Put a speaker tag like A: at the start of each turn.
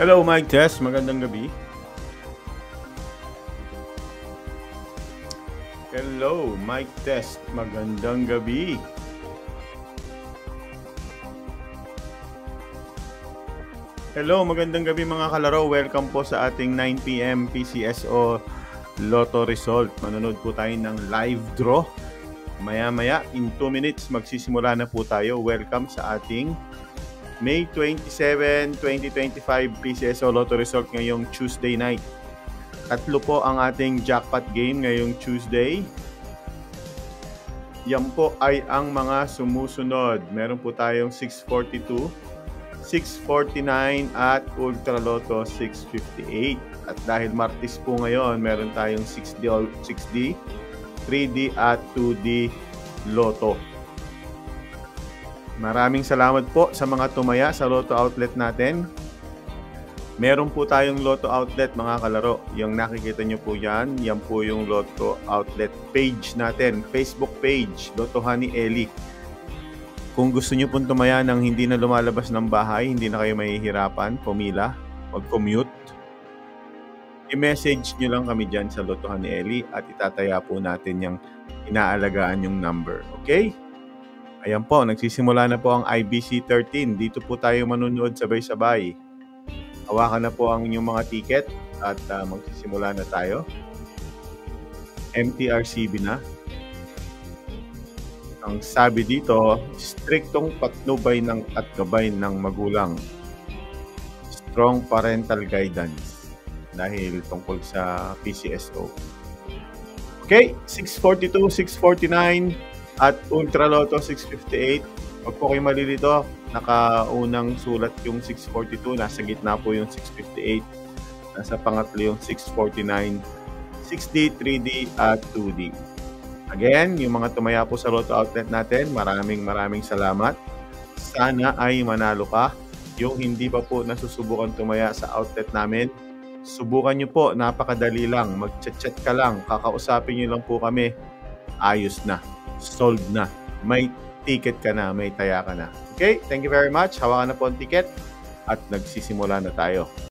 A: Hello, Mike Test. Magandang gabi. Hello, Mike Test. Magandang gabi. Hello, magandang gabi mga kalaro. Welcome po sa ating 9 PM PCSO Lotto Result. Manonood po tayo ng live draw. Maya-maya, in 2 minutes, magsisimula na po tayo. Welcome sa ating May 27, 2025 PCSO Lotto Result ngayong Tuesday night. Tatlo po ang ating jackpot game ngayong Tuesday. Yan po ay ang mga sumusunod. Meron po tayong 642, 649 at Ultra Lotto 658. At dahil Martes po ngayon, meron tayong 6D, 3D at 2D Lotto. Maraming salamat po sa mga tumaya sa Lotto Outlet natin. Meron po tayong Lotto Outlet mga kalaro. Yung nakikita nyo po yan po yung Lotto Outlet page natin. Facebook page, Lotto Honey Eli. Kung gusto nyo pong tumaya ng hindi na lumalabas ng bahay, hindi na kayo mahihirapan, pumila, mag-commute, i-message nyo lang kami dyan sa Lotto Honey Eli at itataya po natin yung inaalagaan yung number. Okay? Ayan po, nagsisimula na po ang IBC 13. Dito po tayo manunood sabay-sabay. Hawakan na po ang inyong mga ticket at magsisimula na tayo. MTRCB na. Ang sabi dito, striktong patnubay at gabay ng magulang. Strong parental guidance dahil tungkol sa PCSO. Okay, 642, 649 at Ultra Lotto 658. Huwag po kayo malilito. Nakaunang sulat yung 642. Nasa gitna po yung 658. Nasa pangatlo yung 649. 6D, 3D at 2D. Again, yung mga tumaya po sa Lotto Outlet natin, maraming salamat. Sana ay manalo ka. Yung hindi pa po nasusubukan tumaya sa outlet namin, subukan nyo po. Napakadali lang. Mag-chat ka lang. Kakausapin nyo lang po kami. Ayos na. Sold na. May ticket ka na. May taya ka na. Okay? Thank you very much. Hawakan na po ang ticket at nagsisimula na tayo.